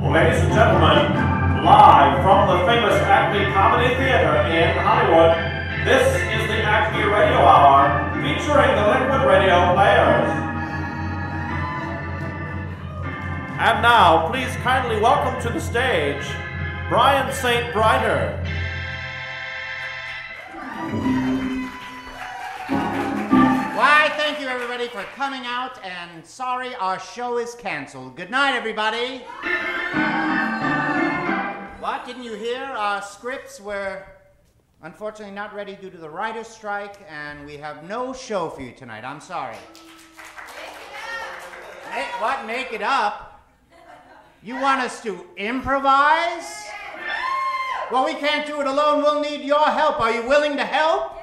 Ladies and gentlemen, live from the famous ACME Comedy Theatre in Hollywood, this is the ACME Radio Hour featuring the Liquid Radio Players. And now, please kindly welcome to the stage, Brian St. Breiter. Why, thank you everybody for coming out, and sorry our show is canceled. Good night, everybody. What, didn't you hear? Our scripts were unfortunately not ready due to the writer's strike, and we have no show for you tonight. I'm sorry. What, make it up? You want us to improvise? Well, we can't do it alone. We'll need your help. Are you willing to help?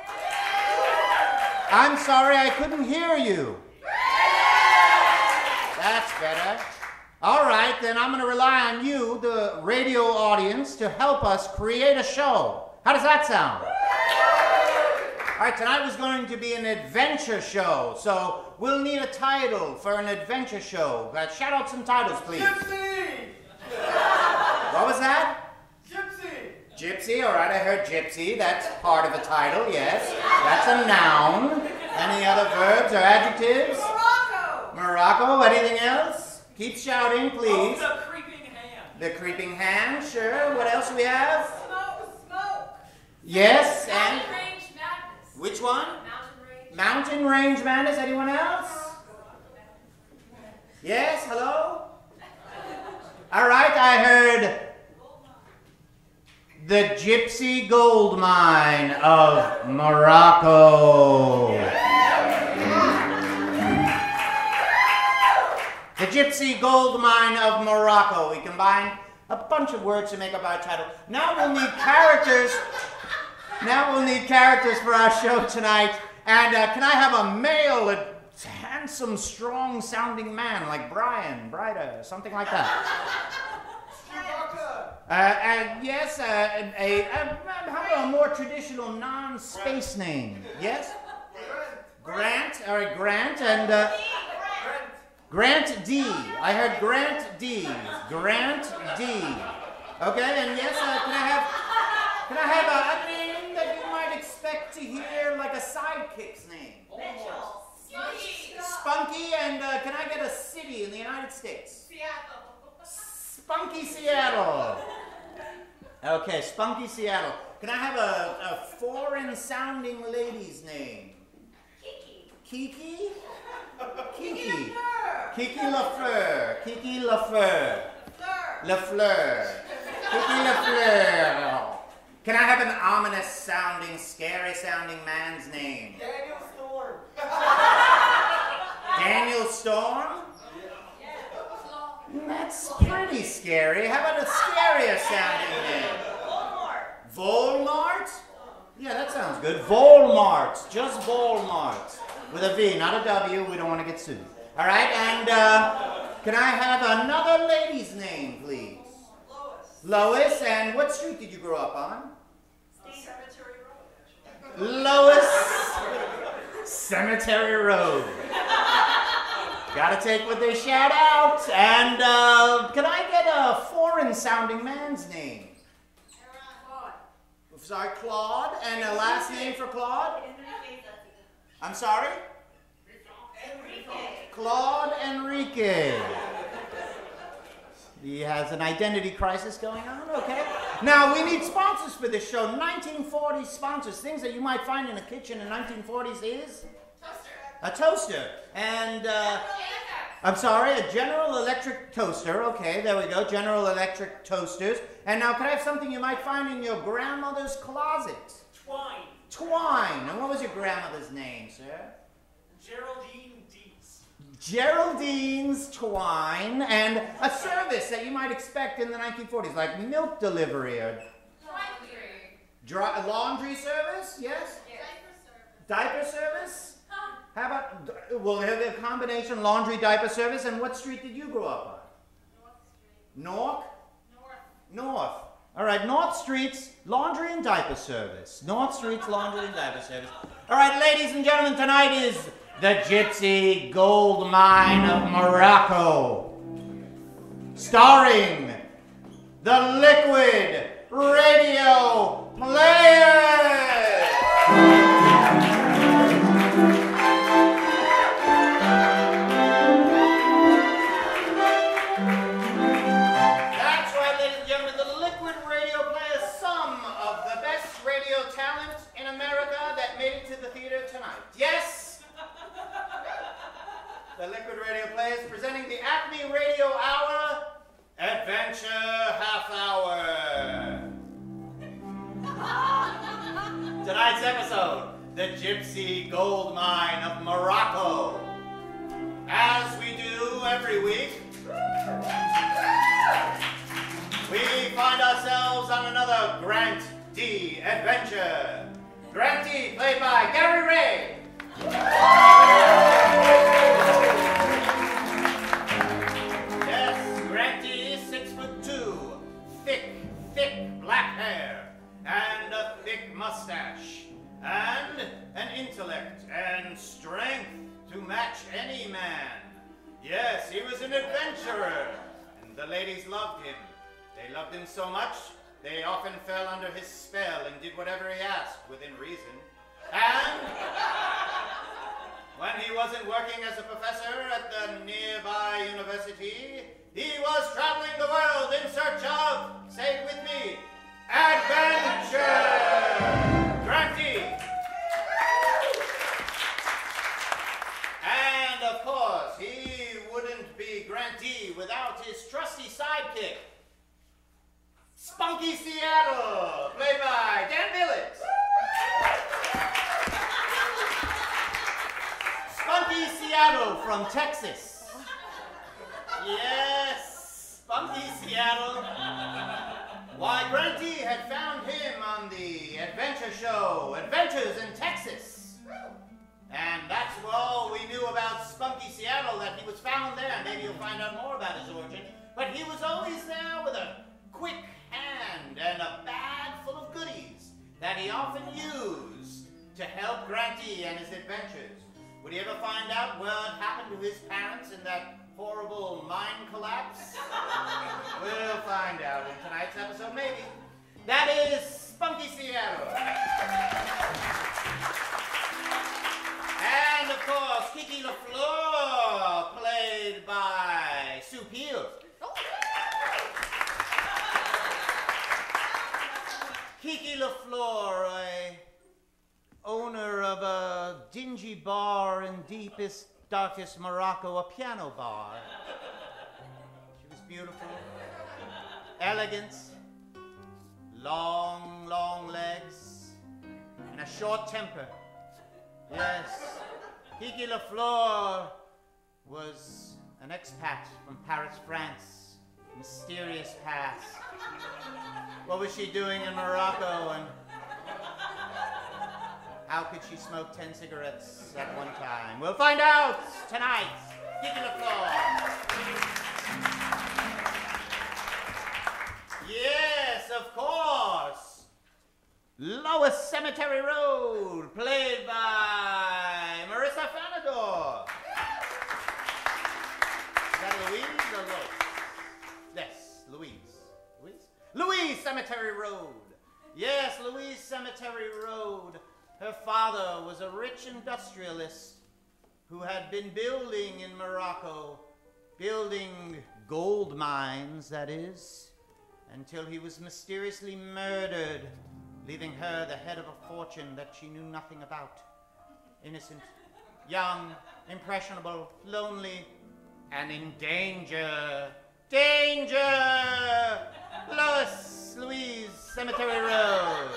I'm sorry, I couldn't hear you. That's better. All right, then I'm going to rely on you, the radio audience, to help us create a show. How does that sound? All right, tonight was going to be an adventure show, so we'll need a title for an adventure show. Shout out some titles, please. Gypsy! What was that? Gypsy! Gypsy, all right, I heard gypsy. That's part of a title, yes. That's a noun. Any other verbs or adjectives? Morocco! Morocco, anything else? Keep shouting, please. Oh, the creeping hand. The creeping hand, sure. What else do we have? Smoke. Yes, and? Mountain Range Madness. Which one? Mountain Range. Mountain Range Madness. Anyone else? Yes, hello? All right, I heard the Gypsy Gold Mine of Morocco. The Gypsy Gold Mine of Morocco. We combined a bunch of words to make up our title. Now we'll need characters. Now we'll need characters for our show tonight. And can I have a male, a handsome, strong-sounding man like Brian, Breiter, something like that? And yes, how about a more traditional non-space name? Yes? Grant. All right, Grant and Grant D. I heard Grant D. Grant D. Okay, and yes, can I have a name that you might expect to hear, like a sidekick's name? Mitchell. Spunky, and can I get a city in the United States? Seattle. Spunky Seattle. Okay, Spunky Seattle. Can I have a foreign-sounding lady's name? Kiki. Kiki? Kiki. Kiki Lafleur. Kiki Lafleur. Lafleur. Kiki Lafleur. Can I have an ominous-sounding, scary-sounding man's name? Daniel Storm. Daniel Storm? That's pretty scary. How about a scarier sounding name? Voldemort. Volmart? Yeah, that sounds good. Volmart. Just Volmart. With a V, not a W. We don't want to get sued. All right, and can I have another lady's name, please? Lois. Lois, and what street did you grow up on? Cemetery Road. Lois Cemetery Road. Gotta take what they shout out. And can I get a foreign-sounding man's name? Claude. Sorry, Claude. And a last name for Claude? I'm sorry? Enrique. Claude Enrique. He has an identity crisis going on, okay. Now, we need sponsors for this show. 1940s sponsors. Things that you might find in a kitchen in 1940s is? Toaster. A toaster. And, I'm sorry, a General Electric toaster. Okay, there we go. General Electric toasters. And now, can I have something you might find in your grandmother's closet? Twine. Twine. And what was your grandmother's name, sir? Geraldine Dees. Geraldine's Twine. And a service that you might expect in the 1940s, like milk delivery or laundry service, yes? Diaper service? How about, we'll have a combination laundry diaper service. And what street did you grow up on? North? North. All right, North Street's laundry and diaper service. North Street's laundry and diaper service. All right, ladies and gentlemen, tonight is the Gypsy Gold Mine of Morocco. Starring the Liquid Radio Players! That's right, ladies and gentlemen, the Liquid Radio Players, some of the best radio talent in America that made it to the theater tonight. Yes! The Liquid Radio Players presenting the ACME Radio Hour, Adventure Half Hour. Tonight's episode, the Gypsy Gold Mine of Morocco. As we do every week, we find ourselves on another Grant D adventure. Grant D, played by Gary Ray. Yes, Grant D is 6'2", thick black hair, and a thick mustache, and an intellect and strength to match any man. Yes, he was an adventurer, and the ladies loved him. They loved him so much, they often fell under his spell and did whatever he asked within reason. And when he wasn't working as a professor at the nearby university, he was traveling the world in search of, say it with me, adventure! Granty! And of course, he wouldn't be Grantee without his trusty sidekick, Spunky Seattle, played by Dan Billet. Spunky Seattle from Texas. Yes, Spunky Seattle. Why, Grantee had found him on the adventure show, Adventures in Texas. And that's all we knew about Spunky Seattle, that he was found there. Maybe you'll find out more about his origin. But he was always there with a quick hand and a bag full of goodies that he often used to help Grantee and his adventures. Would he ever find out what happened to his parents in that horrible mine collapse? We'll find out in tonight's episode, maybe. That is Spunky Seattle. And of course, Kiki LaFleur, played by Sue Peahl. Kiki LaFleur, owner of a dingy bar in deepest, darkest Morocco, a piano bar. She was beautiful, elegant, long legs, and a short temper. Yes, Kiki LaFleur was an expat from Paris, France. Mysterious past. What was she doing in Morocco, and how could she smoke 10 cigarettes at one time? We'll find out tonight. Kiki LaFleur. Yes, of course. Lower Cemetery Road, played by Maurissa Afanador. Is that Louise or Lois? Yes, Louise. Louise Cemetery Road. Yes, Louise Cemetery Road. Her father was a rich industrialist who had been building in Morocco, building gold mines, that is, until he was mysteriously murdered, leaving her the head of a fortune that she knew nothing about. Innocent, young, impressionable, lonely, and in danger. Danger! Louise Cemetery Road.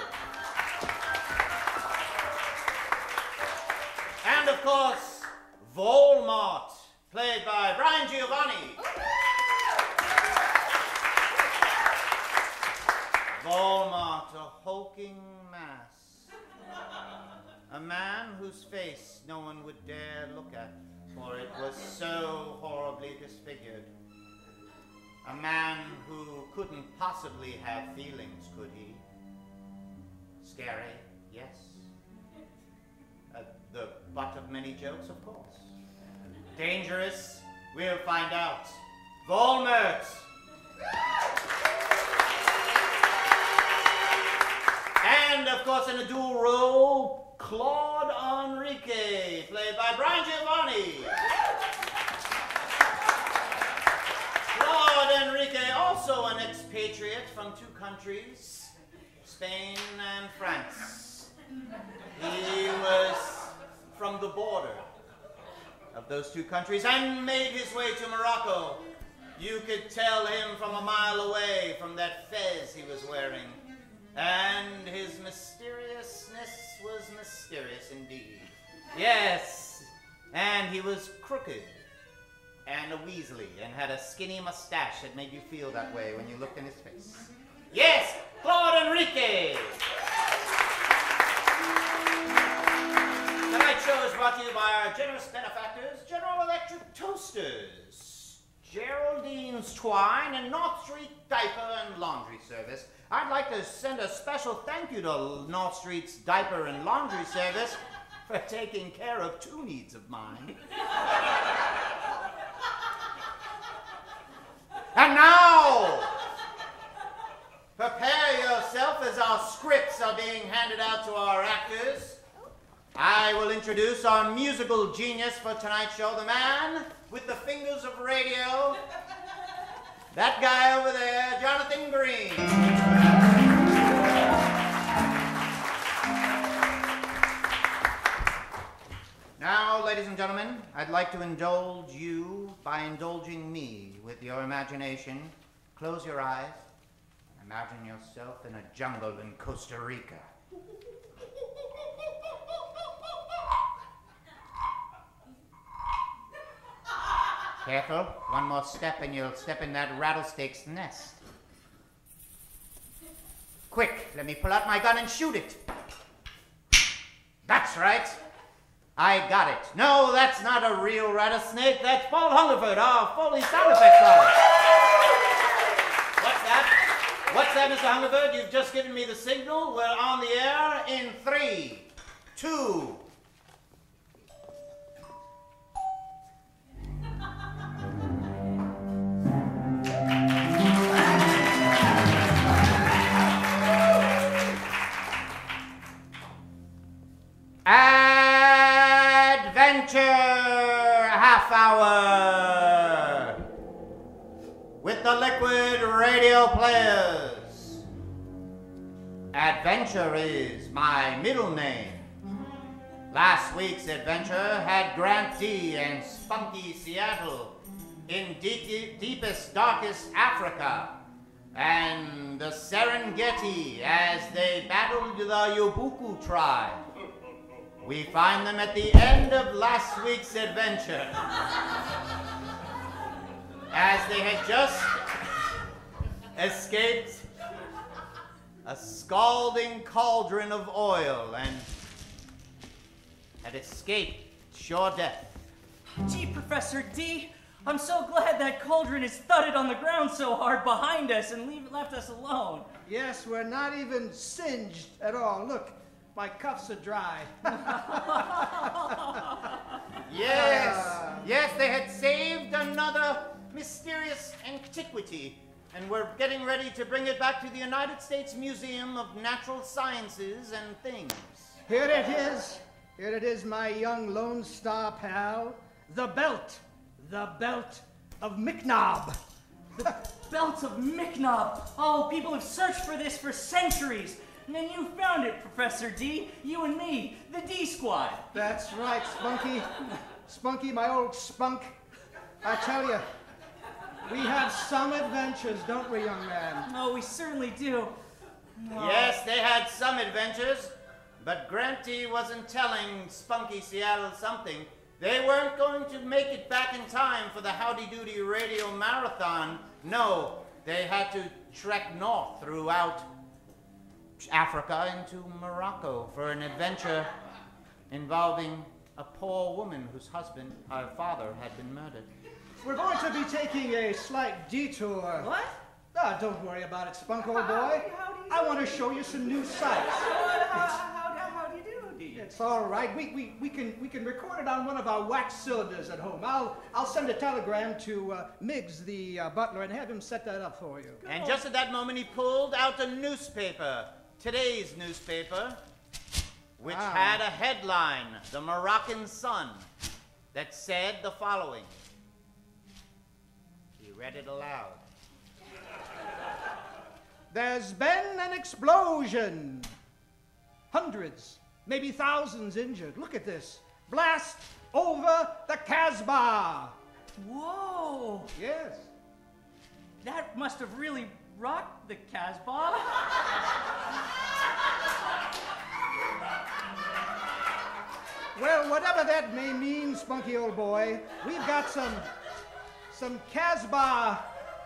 And of course, Volmart, played by Brian Giovanni. Volmart, a hulking mass. A man whose face no one would dare look at, for it was so horribly disfigured. A man who couldn't possibly have feelings, could he? Scary, yes. The butt of many jokes, of course. Dangerous, we'll find out. Volmart! of course, in a dual role, Claude Enrique, played by Brian Giovanni. Claude Enrique, also an expatriate from two countries, Spain and France. He was from the border of those two countries and made his way to Morocco. You could tell him from a mile away from that fez he was wearing. And his mysteriousness was mysterious indeed. Yes, and he was crooked and a weaselly and had a skinny mustache that made you feel that way when you looked in his face. Yes, Claude Enrique! Tonight's show is brought to you by our generous benefactors, General Electric Toasters, Geraldine's Twine, and North Street Diaper and Laundry Service. I'd like to send a special thank you to North Street's Diaper and Laundry Service for taking care of two needs of mine. And now, prepare yourself as our scripts are being handed out to our actors. I will introduce our musical genius for tonight's show, the man with the fingers of radio, that guy over there, Jonathan Green. Now, ladies and gentlemen, I'd like to indulge you by indulging me with your imagination. Close your eyes and imagine yourself in a jungle in Costa Rica. Careful, one more step and you'll step in that rattlesnake's nest. Quick, let me pull out my gun and shoot it. That's right. I got it. No, that's not a real rattlesnake. That's Paul Hungerford, our FOLEY sound effects artist. What's that? What's that, Mr. Hungerford? You've just given me the signal. We're on the air in 3, 2. Adventure Half Hour with the Liquid Radio Players. Adventure is my middle name. Last week's adventure had Grant D and Spunky Seattle in deepest, darkest Africa, and the Serengeti as they battled the Yobuku tribe. We find them at the end of last week's adventure, as they had just escaped a scalding cauldron of oil and had escaped sure death. Gee, Professor D, I'm so glad that cauldron has thudded on the ground so hard behind us and left us alone. Yes, we're not even singed at all. Look, my cuffs are dry. Yes, they had saved another mysterious antiquity and were getting ready to bring it back to the United States Museum of Natural Sciences and Things. Here it is. Here it is, my young Lone Star pal. The belt of McNob. The belt of McNob. Oh, people have searched for this for centuries. And then you found it, Professor D. You and me, the D Squad. That's right, Spunky. Spunky, my old spunk. I tell you, we have some adventures, don't we, young man? Oh, we certainly do. Oh. Yes, they had some adventures, but Granty wasn't telling Spunky Seattle something. They weren't going to make it back in time for the Howdy Doody Radio Marathon. No, they had to trek north throughout Africa into Morocco for an adventure involving a poor woman whose husband, her father, had been murdered. We're going to be taking a slight detour. What? Ah, don't worry about it, Spunk, old boy. I want to show you some new sights. How do you do, D? It's all right. We can record it on one of our wax cylinders at home. I'll send a telegram to Miggs, the butler, and have him set that up for you. And just at that moment, he pulled out a newspaper. today's newspaper, which had a headline, The Moroccan Sun, that said the following. He read it aloud. There's been an explosion. Hundreds, maybe thousands injured. Look at this. Blast over the Casbah. Whoa! Yes. That must have really rocked the Casbah. Well, whatever that may mean, spunky old boy, we've got some Casbah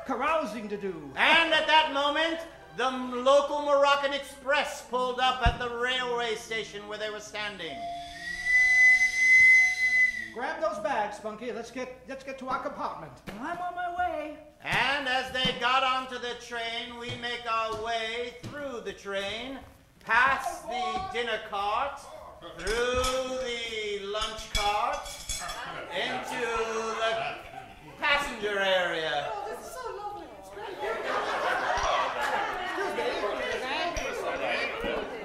carousing to do. And at that moment, the local Moroccan Express pulled up at the railway station where they were standing. Grab those bags, Spunky. Let's get to our compartment. I'm on my way. And as they got onto the train, we make our way through the train, past the dinner cart, through the lunch cart, into the passenger area. Oh, this is so lovely.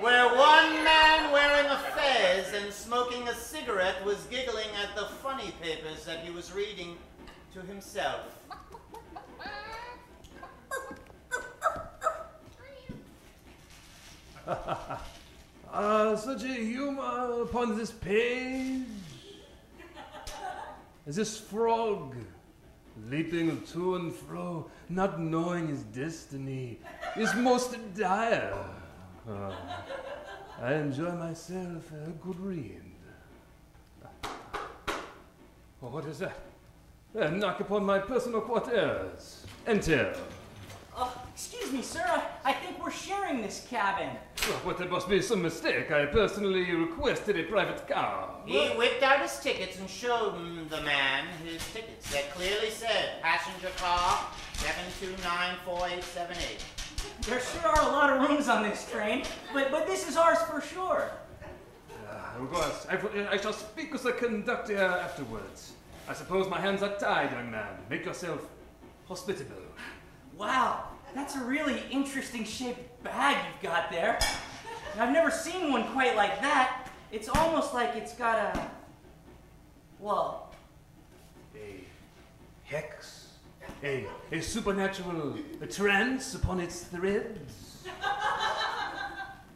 Where one man wearing a fez and smoking a cigarette was giggling at the funny papers that he was reading to himself. Such a humor upon this page. This frog, leaping to and fro, not knowing his destiny, is most dire. I enjoy myself a good read. Oh, what is that? A knock upon my personal quarters. Enter. Excuse me, sir. I think we're sharing this cabin. Oh, but there must be some mistake. I personally requested a private car. He whipped out his tickets and showed the man his tickets that clearly said passenger car 7294878. There sure are a lot of rooms on this train, but this is ours for sure. Of course, I shall speak with the conductor afterwards. I suppose my hands are tied, young man. Make yourself hospitable. Wow, that's a really interesting shaped bag you've got there. I've never seen one quite like that. It's almost like it's got a... well... A hex? A supernatural trance upon its threads?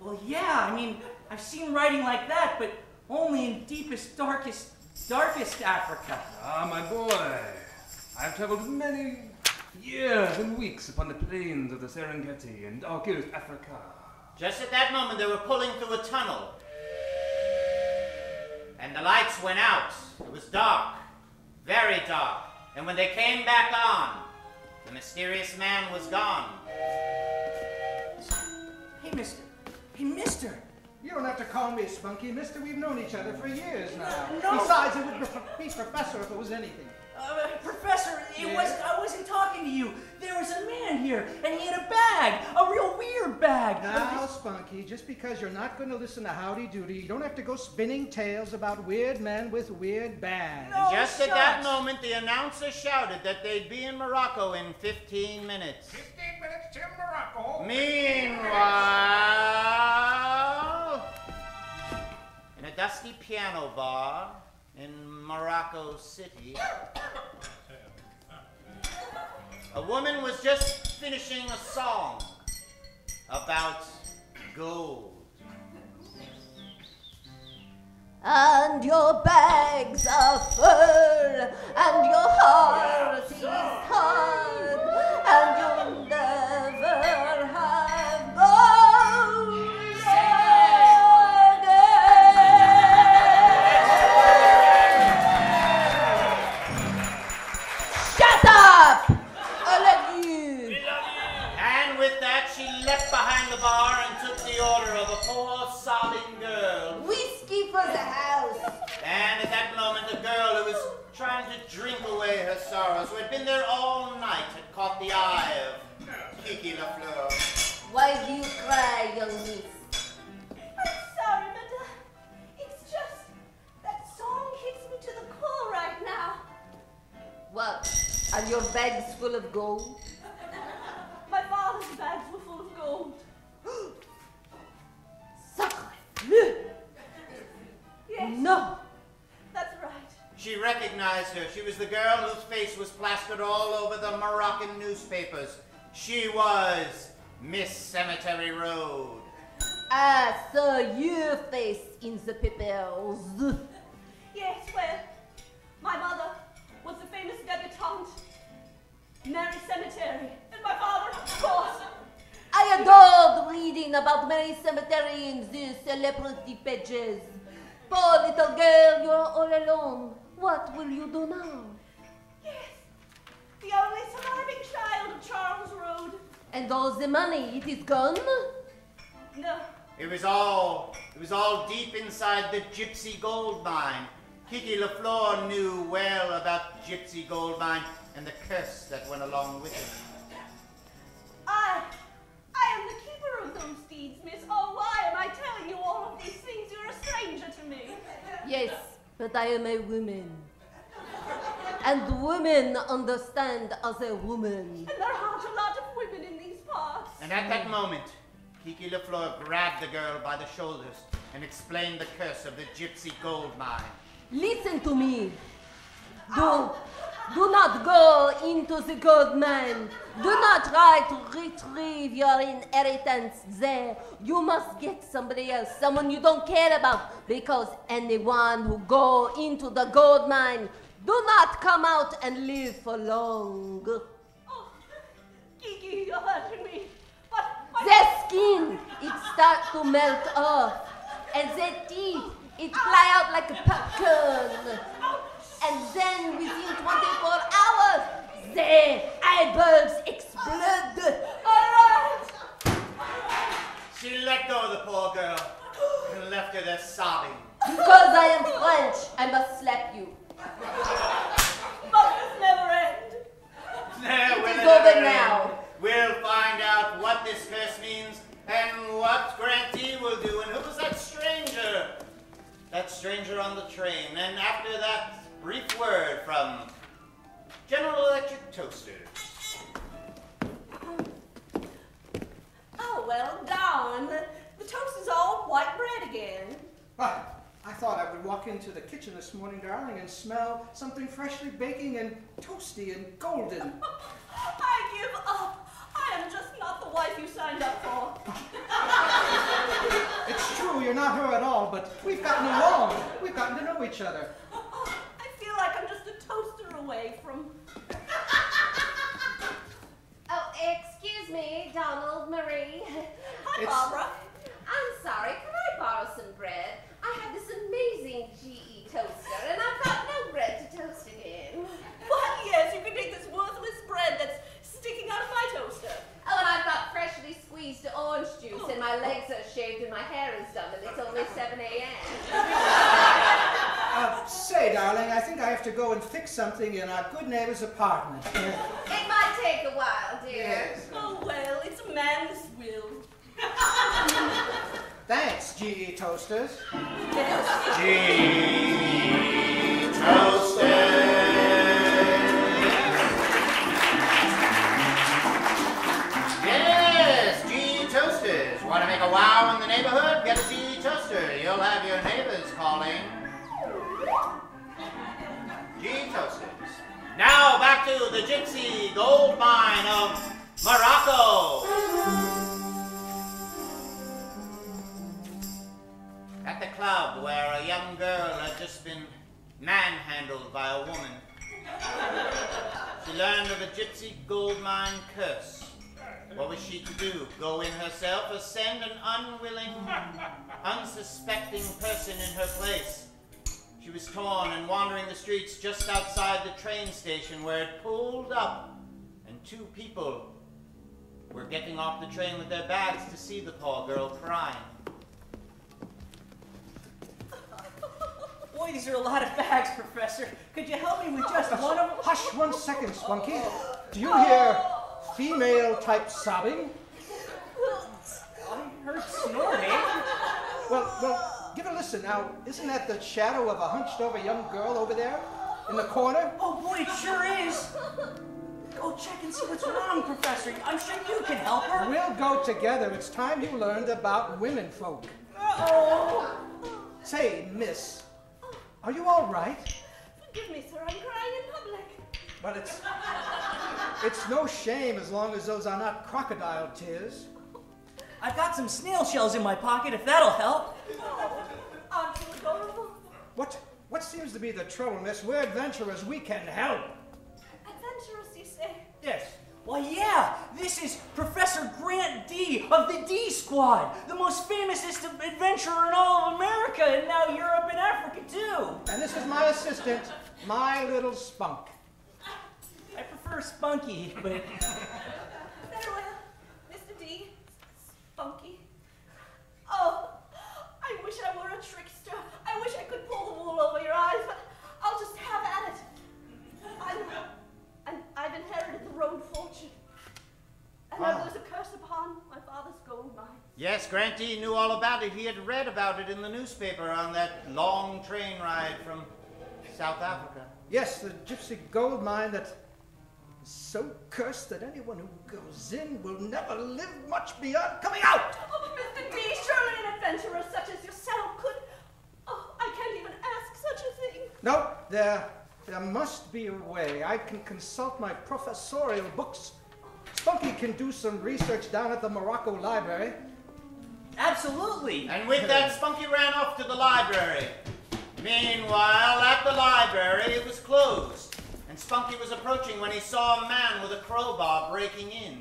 Well, yeah, I mean, I've seen writing like that, but only in deepest, darkest Africa. Ah, my boy. I've traveled many years and weeks upon the plains of the Serengeti and darkest Africa. Just at that moment, they were pulling through a tunnel. And the lights went out. It was dark. Very dark. And when they came back on, the mysterious man was gone. Hey, mister. You don't have to call me Spunky, mister. We've known each other for years now. No. Besides, it would be Professor if it was anything. Professor, Yes? I wasn't talking to you. There was a man here, and he had a bag, a real weird bag. Now, Spunky, just because you're not going to listen to Howdy Doody, you don't have to go spinning tales about weird men with weird bags. No. Just at that shucks. moment, the announcer shouted that they'd be in Morocco in 15 minutes. 15 minutes till Morocco. Meanwhile, in a dusty piano bar in Morocco City, a woman was just finishing a song about gold. And your bags are full, and your heart is hard, and you'll never have gold again. Shut up! I love you. And with that, she leapt behind the bar and took the order of a poor sobbing girl. Whiskey for the house. And at that moment, the girl who was trying to drink away her sorrows, who had been there all night, had caught the eye of Kiki LaFleur. Why do you cry, young miss? I'm sorry, but it's just that song hits me to the core right now. What? Are your bags full of gold? My father's bags were full of gold. Yes. No. That's right. She recognized her. She was the girl whose face was plastered all over the Moroccan newspapers. She was Miss Cemetery Road. I saw your face in the papers. Yes, well, my mother was the famous debutante, Mary Cemetery, and my father, of course. I adored reading about Mary Cemetery in the celebrity pages. Poor little girl, you're all alone. What will you do now? Yes, the only surviving child of Charles Road. And all the money, it is gone? No. It was all deep inside the Gypsy Gold Mine. Kiki LaFleur knew well about Gypsy Gold Mine and the curse that went along with it. I am the keeper of those deeds, miss. Oh, why am I telling you all of these things? You're a stranger to me. Yes, but I am a woman. And women understand other women. And there aren't a lot of women in these parts. And at that moment, Kiki LaFleur grabbed the girl by the shoulders and explained the curse of the Gypsy Gold Mine. Listen to me. Do not go into the gold mine. Do not try to retrieve your inheritance there. You must get somebody else, someone you don't care about, because anyone who go into the gold mine do not come out and live for long. Oh, Kiki, you're hurting me. But Their skin, it starts to melt off, and their teeth, it fly out like a popcorn. And then within 24 hours, their eyeballs explode. all right. She let go of the poor girl and left her there sobbing. Because I am French, I must slap you. Must this never end? It is over now. We'll find out what this curse means and what Grantee will do. And who was that stranger? That stranger on the train. And after that, brief word from General Electric Toasters. Oh, well, darn. The toast is all white bread again. Well, I thought I would walk into the kitchen this morning, darling, and smell something freshly baking and toasty and golden. I give up. I am just not the wife you signed up for. It's true, you're not her at all, but we've gotten along. We've gotten to know each other. I feel like I'm just a toaster away from... Oh, excuse me, Donald, Marie. Hi, It's- Barbara. I'm sorry, can I borrow some bread? I have this amazing GE toaster, and I've got no bread to toast again. Well, yes, you can take this worthless bread that's sticking out of my toaster. Oh, and I've got freshly squeezed orange juice, and my legs are shaved and my hair is done, and it's only 7 a.m. Say, darling, I think I have to go and fix something in our good neighbor's apartment. It might take a while, dear. Yes. Oh, well, it's a man's will. Thanks, GE Toasters. G Toasters. Yes, G Toasters. Want to make a wow in the neighborhood? Get a G Toaster. You'll have your neighbors calling. G Toasters. Now back to the Gypsy Gold Mine of Morocco. At the club where a young girl had just been manhandled by a woman, she learned of a Gypsy Gold Mine curse. What was she to do? Go in herself or send an unwilling, unsuspecting person in her place? She was torn and wandering the streets just outside the train station where it pulled up, and two people were getting off the train with their bags to see the poor girl crying. Boy, these are a lot of bags, Professor. Could you help me with just one of them? Hush 1 second, Spunky. Do you hear female-type sobbing? I heard snorting. Well, give it a listen. Now, isn't that the shadow of a hunched-over young girl over there in the corner? Oh, boy, it sure is. Go check and see what's wrong, Professor. I'm sure you can help her. We'll go together. It's time you learned about women folk. Oh. Say, miss, are you all right? Forgive me, sir. I'm crying in public. Well, it's no shame as long as those are not crocodile tears. I've got some snail shells in my pocket, if that'll help. Oh, aren't you adorable? What seems to be the trouble, miss? We're adventurers. We can help. Adventurous, you say? Yes. Well, yeah, this is Professor Grant D of the D Squad, the most famousest adventurer in all of America, and now Europe and Africa, too. And this is my assistant, my little Spunk. I prefer Spunky, but... Farewell, Mr. D. Spunky. Oh, I wish I were a trickster. I wish I could pull the wool over your eyes, but I'll just have at it. I've inherited the road fortune. And there was a curse upon my father's gold mine. Yes, Grant D knew all about it. He had read about it in the newspaper on that long train ride from South Africa. Yes, the gypsy gold mine that is so cursed that anyone who goes in will never live much beyond coming out. Oh, but Mr. D, surely an adventurer such as yourself could... Oh, I can't even ask such a thing. No, there must be a way. I can consult my professorial books. Spunky can do some research down at the Morocco Library. Absolutely. And with that, Spunky ran off to the library. Meanwhile, at the library, it was closed, and Spunky was approaching when he saw a man with a crowbar breaking in.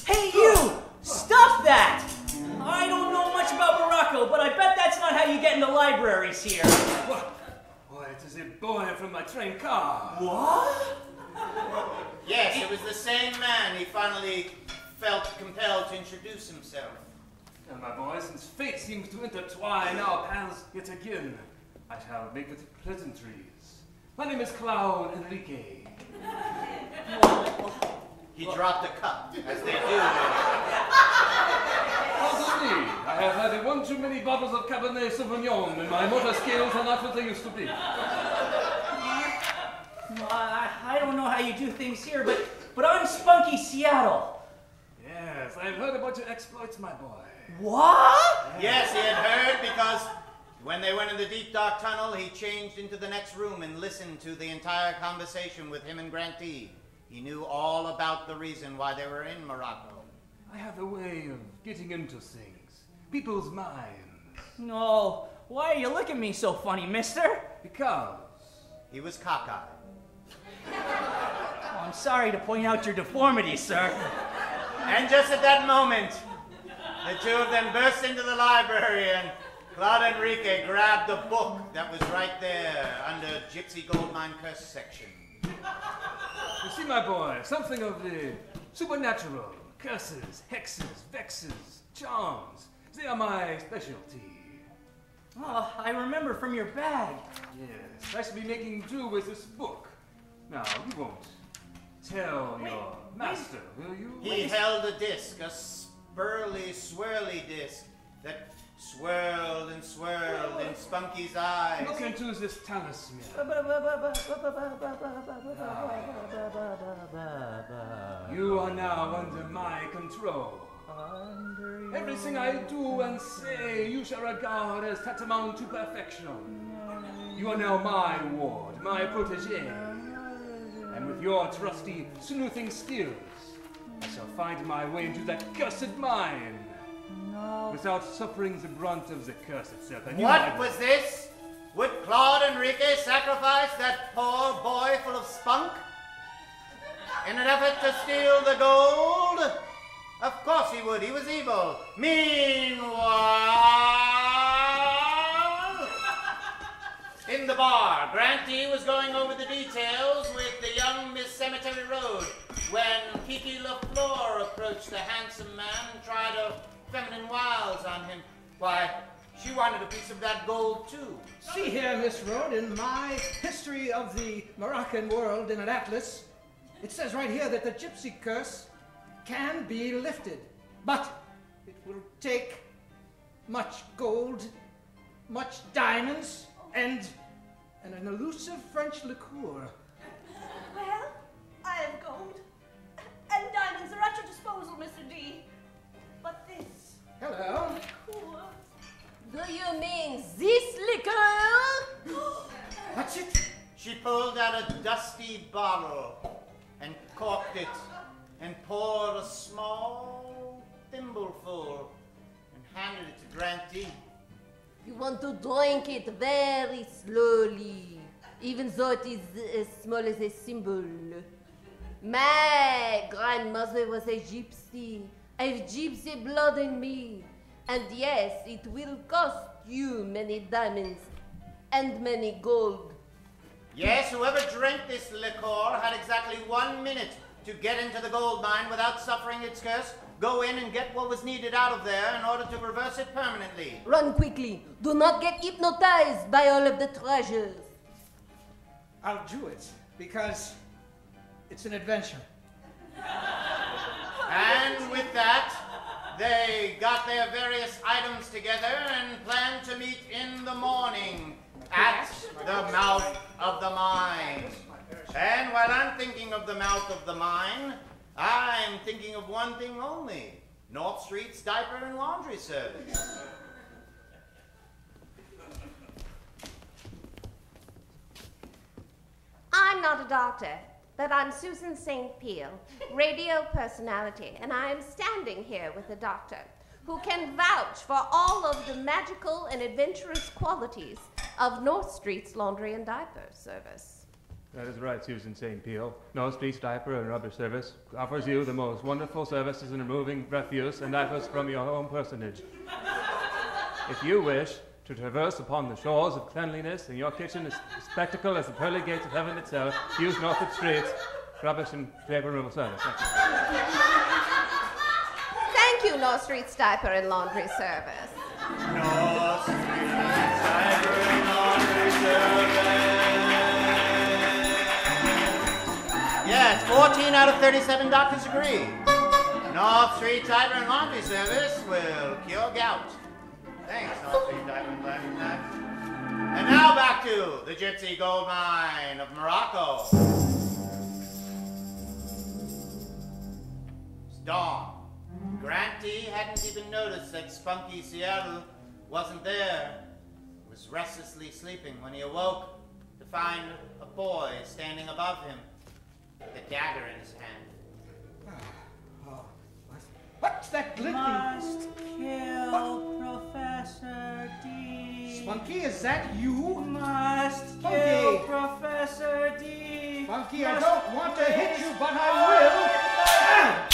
Hey, you! Stop that! I don't know much about Morocco, but I bet that's not how you get into libraries here. What? Why, it is a boy from my train car. What? Yes, it was the same man. He finally felt compelled to introduce himself. And my boy, since fate seems to intertwine our paths yet again, I shall make it pleasantries. My name is Clown Enrique. He dropped a cup, as they do. Pardon me, I have had one too many bottles of Cabernet Sauvignon, and my motor skills are not what they used to be. I don't know how you do things here, but I'm Spunky Seattle. Yes, I've heard about your exploits, my boy. What? Yes, he had heard because when they went in the deep dark tunnel, he changed into the next room and listened to the entire conversation with him and Grant D. He knew all about the reason why they were in Morocco. I have a way of getting into things. People's minds. No, why are you looking at me so funny, mister? Because He was cockeyed. Oh, I'm sorry to point out your deformity, sir. And just at that moment, the two of them burst into the library and Claude Enrique grabbed a book that was right there under Gypsy Gold Mine Curse section. you see, my boy, something of the supernatural, curses, hexes, vexes, charms. They are my specialty. Oh, I remember from your bag. Yes, I shall be making do with this book. Now, you won't tell your master, will you? He held a disc, a spurly, swirly disc that swirled and swirled in Spunky's eyes. Look into this talisman. You are now under my control. Everything I do and say you shall regard as tantamount to perfection. You are now my ward, my protege. And with your trusty sleuthing skills, I shall find my way into that cursed mine. Without suffering the brunt of the curse itself. And What was this? Would Claude Enrique sacrifice that poor boy full of spunk? In an effort to steal the gold? Of course he would. He was evil. Meanwhile, in the bar, Grant D was going over the details with the young Miss Cemetery Road when Kiki LaFleur approached the handsome man and tried her feminine wiles on him. Why, she wanted a piece of that gold too. See here, Miss Road, in my History of the Moroccan World in an atlas, it says right here that the gypsy curse can be lifted, but it will take much gold, much diamonds, and an elusive French liqueur. Well, I have gold. And diamonds are at your disposal, Mr. D. Hello. Do you mean this liquor? What's it? She pulled out a dusty bottle and corked it and poured a small thimbleful and handed it to Grantee. You want to drink it very slowly, even though it is as small as a symbol. My grandmother was a gypsy. I have gypsy blood in me. And yes, it will cost you many diamonds and many gold. Yes, whoever drank this liquor had exactly 1 minute to get into the gold mine without suffering its curse, go in and get what was needed out of there in order to reverse it permanently. Run quickly. Do not get hypnotized by all of the treasures. I'll do it because it's an adventure. And with that, they got their various items together and planned to meet in the morning at the mouth of the mine. And while I'm thinking of the mouth of the mine, I'm thinking of one thing only: North Street's diaper and laundry service. I'm not a doctor, but I'm Susan St. Peahl, radio personality, and I am standing here with a doctor who can vouch for all of the magical and adventurous qualities of North Street's laundry and diaper service. That is right, Susan St. Peahl. North Street's Diaper and Rubber Service offers you the most wonderful services in removing refuse and diapers from your home personage. If you wish to traverse upon the shores of cleanliness and your kitchen is a spectacle as the pearly gates of heaven itself, use North Street's Rubbish and Diaper Removal Service. Thank you, North Street's Diaper and Laundry Service. North Street's Diaper and Laundry Service. Yes, 14 out of 37 doctors agree. North Street Diaper and Laundry Service will cure gout. Thanks, North Street Diaper and Laundry Service. And now back to the Gypsy Gold Mine of Morocco. It's dawn. Grantee hadn't even noticed that spunky Seattle wasn't there. He was restlessly sleeping when he awoke to find a boy standing above him, with a dagger in his hand. What's that glinting? Must kill Professor D. Spunky, is that you? Must Spunky. kill Professor D. Spunky, I don't want to hit you, but I will.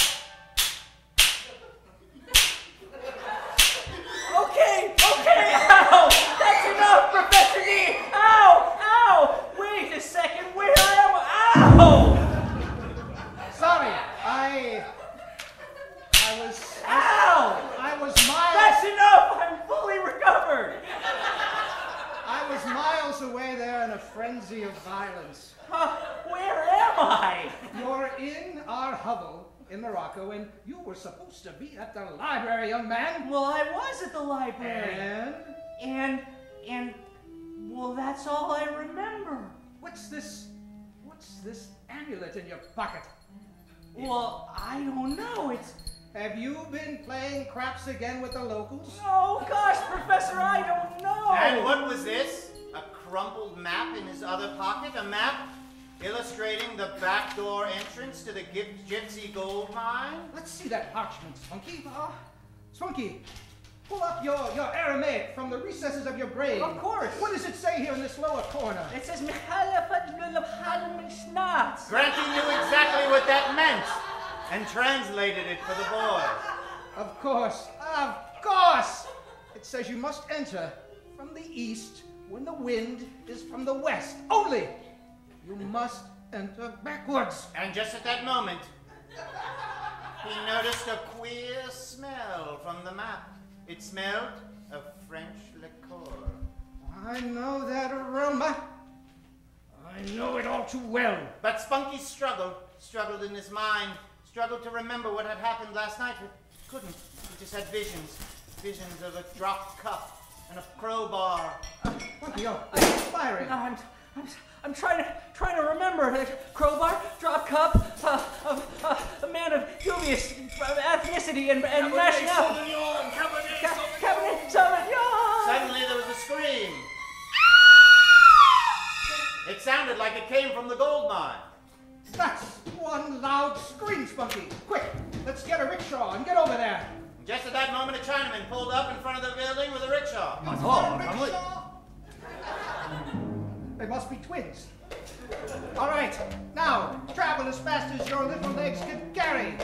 Okay, ow! That's enough, Professor D! Ow! Wait a second, where am I? Ow! Sorry, I was miles. That's enough! I'm fully recovered! I was miles away there in a frenzy of violence. Where am I? You're in our hovel in Morocco, and you were supposed to be at the library, young man. Well, I was at the library. And? And, well, that's all I remember. What's this amulet in your pocket? Well, I don't know. Have you been playing craps again with the locals? Oh, gosh, Professor, I don't know. And what was this? A crumpled map in his other pocket? A map illustrating the back door entrance to the Gypsy Gold Mine? Let's see that parchment, Spunky. Spunky, pull up your Aramaic from the recesses of your brain. Of course. What does it say here in this lower corner? It says, Grantee knew exactly what that meant and translated it for the boy. Of course. It says you must enter from the east when the wind is from the west. Only you must enter backwards. And just at that moment, he noticed a queer smell from the map. It smelled of French liqueur. I know that aroma. I know it all too well. But Spunky struggled in his mind, struggled to remember what had happened last night, but couldn't. He just had visions of a dropped cup and a crowbar. Spunky, you're firing. I'm trying to remember. Crowbar, drop cup, a man of dubious ethnicity and nationality. Suddenly there was a scream. It sounded like it came from the gold mine. That's one loud scream, Spunky. Quick, let's get a rickshaw and get over there. Just at that moment, a Chinaman pulled up in front of the building with a rickshaw. They must be twins. All right, now, travel as fast as your little legs can carry.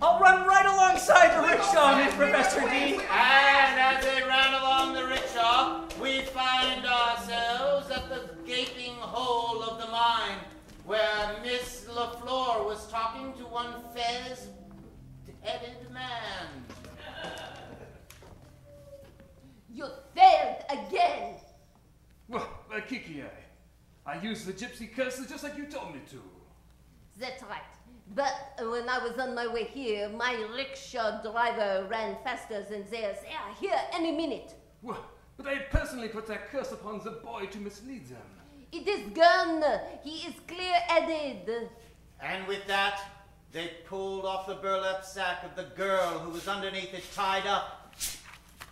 I'll run right alongside the rickshaw, Miss Professor D. And as they ran along the rickshaw, we find ourselves at the gaping hole of the mine, where Miss LaFleur was talking to one fez-headed man. You failed again. Well, Kiki, I used the gypsy curses just like you told me to. That's right. But when I was on my way here, my rickshaw driver ran faster than theirs. They are here any minute. Well, but I personally put that curse upon the boy to mislead them. It is gone. He is clear-headed. And with that, they pulled off the burlap sack of the girl who was underneath it, tied up.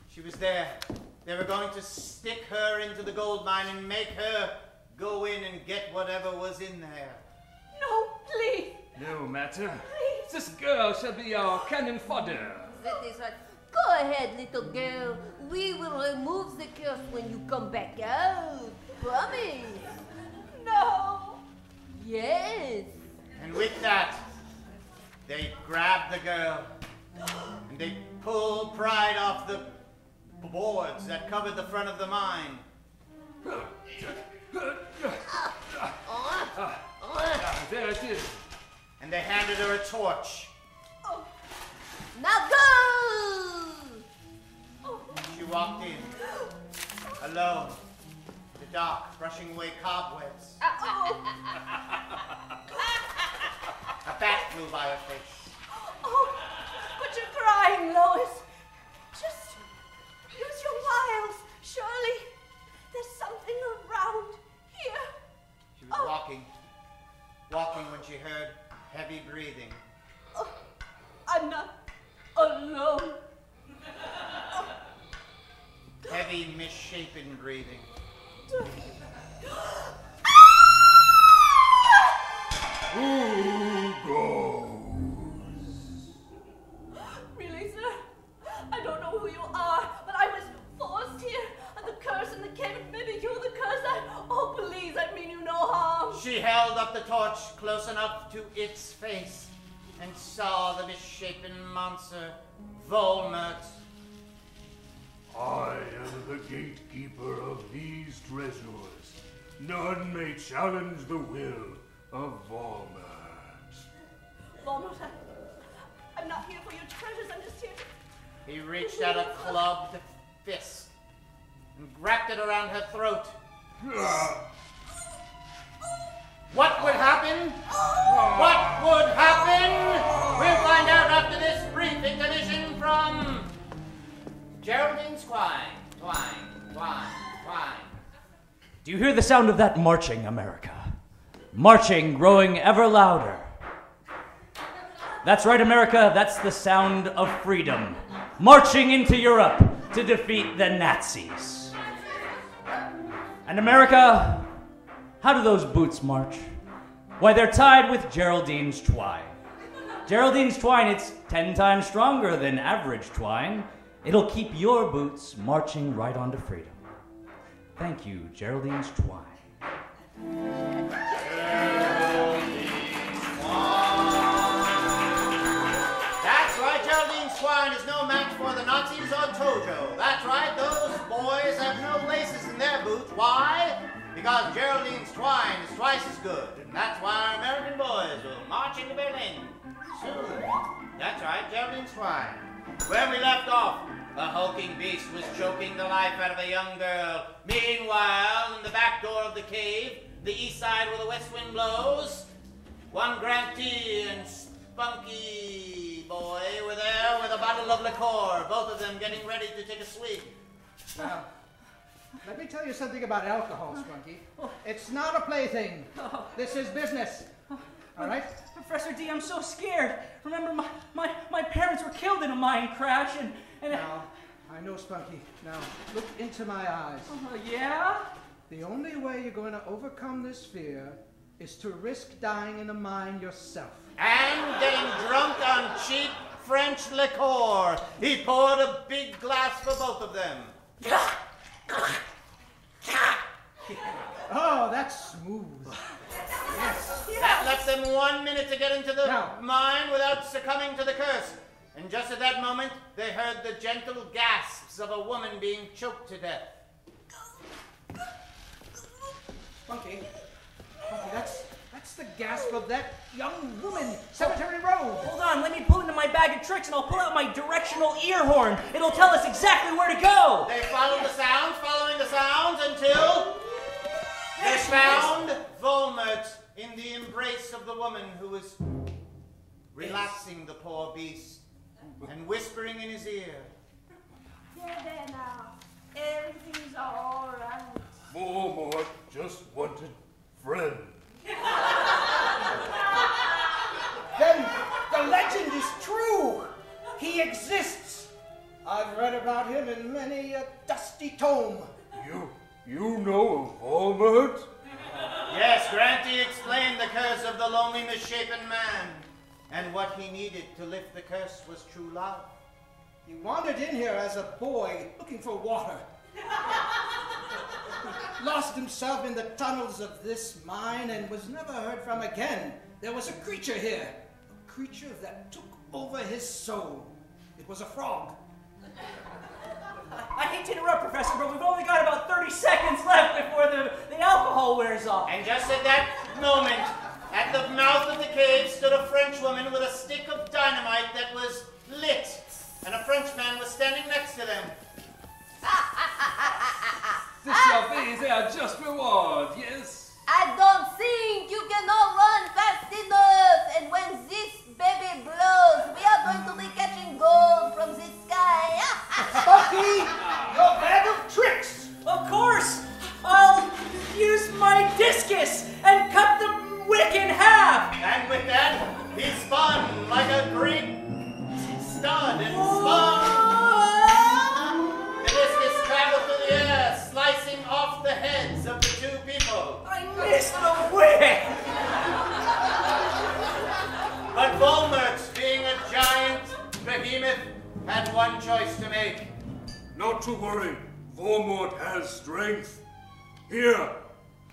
She was there. They were going to stick her into the gold mine and make her go in and get whatever was in there. No, please. No matter. This girl shall be our cannon fodder. That is right. Go ahead, little girl. We will remove the curse when you come back out. Promise. No. Yes. And with that, they grabbed the girl and they pulled Pride off the boards that covered the front of the mine. There it is. And they handed her a torch. Oh. Now go! Oh. She walked in, alone, in the dark, brushing away cobwebs. Oh. A bat flew by her face. Oh, but you're crying, Lois. Just use your wiles. Surely there's something around here. She was walking when she heard heavy breathing. Oh, I'm not alone. Heavy, misshapen breathing. Who goes? Really, sir? I don't know who you are, but I was forced here. And the curse in the cave, maybe you're the curse. Oh, please, I mean you no harm. She held up the torch close enough to its face and saw the misshapen monster, Volmert. I am the gatekeeper of these treasures. None may challenge the will of Volmert. Volmert, I'm not here for your treasures. I'm just here to... He reached out a clubbed fist and wrapped it around her throat. What would happen? What would happen? We'll find out after this brief intermission from Geraldine's Twine. Do you hear the sound of that marching, America? Marching growing ever louder. That's right, America, that's the sound of freedom. Marching into Europe to defeat the Nazis. And America, how do those boots march? Why, they're tied with Geraldine's twine. Geraldine's twine, it's 10 times stronger than average twine. It'll keep your boots marching right on to freedom. Thank you, Geraldine's twine. That's right, Geraldine's Twine is no match for the Nazis or Tojo. That's right, those boys have no laces in their boots. Why? Because Geraldine's Twine is twice as good. And that's why our American boys will march into Berlin soon. That's right, Geraldine's Twine. Where we left off, the hulking beast was choking the life out of a young girl. Meanwhile, in the back door of the cave, the east side where the west wind blows, one Grantee and Spunky boy were there with a bottle of liqueur, both of them getting ready to take a swig. Now, let me tell you something about alcohol, Spunky. It's not a plaything. This is business. All right? Professor D, I'm so scared. Remember, my parents were killed in a mine crash, and Now, I know, Spunky. Now, look into my eyes. Yeah? The only way you're going to overcome this fear is to risk dying in a mine yourself. And getting drunk on cheap French liqueur. He poured a big glass for both of them. Oh, that's smooth. Yes. That left them 1 minute to get into the mine without succumbing to the curse. And just at that moment, they heard the gentle gasps of a woman being choked to death. Spunky, that's the gasp of that young woman, Cemetery Road. Hold on, let me pull into my bag of tricks and I'll pull out my directional ear horn. It'll tell us exactly where to go. They followed the sounds, following the sounds until they found Volmert in the embrace of the woman who was relaxing the poor beast and whispering in his ear. Yeah, there now. Everything's all right. Volmert just wanted friend. Then the legend is true. He exists. I've read about him in many a dusty tome. You know of Volmert? Yes, Granty explained the curse of the lonely, misshapen man. And what he needed to lift the curse was true love. He wandered in here as a boy looking for water. Lost himself in the tunnels of this mine and was never heard from again. There was a creature here, a creature that took over his soul. It was a frog. I hate to interrupt, Professor, but we've only got about 30 seconds left before the alcohol wears off. And just at that moment, at the mouth of the cave stood a Frenchwoman with a stick of dynamite that was lit, and a Frenchman was standing next to them. This shall be their just reward, yes? I don't think you cannot run fast enough. And when this baby blows, we are going to be catching gold from the sky. Spunky, your bag of tricks. Of course! I'll use my discus and cut the wick in half. And with that, he spun like a Greek stud and spun. The discus traveled through the air, slicing off the heads of the two people. I missed the wick! But Volmert, being a giant behemoth, had one choice to make. Not to worry, Volmert has strength. Here,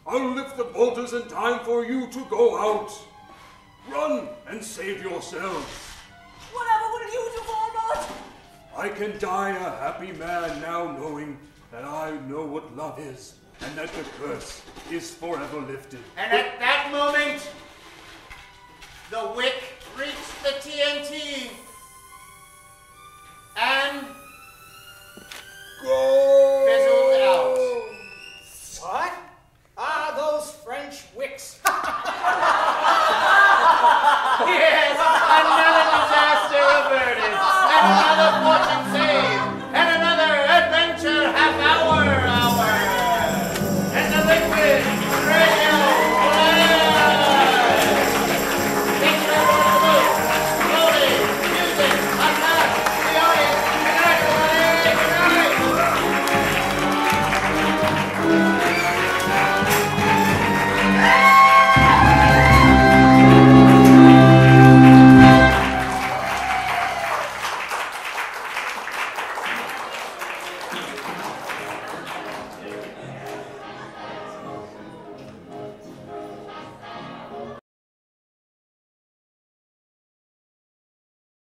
I'll lift the bolters in time for you to go out. Run and save yourselves. Whatever will you do, Volmert? I can die a happy man now knowing that I know what love is and that the curse is forever lifted. And at that moment, the wick reached the TNT and fizzled out. What? Ah, those French wicks. Yes, another disaster averted, and another fortune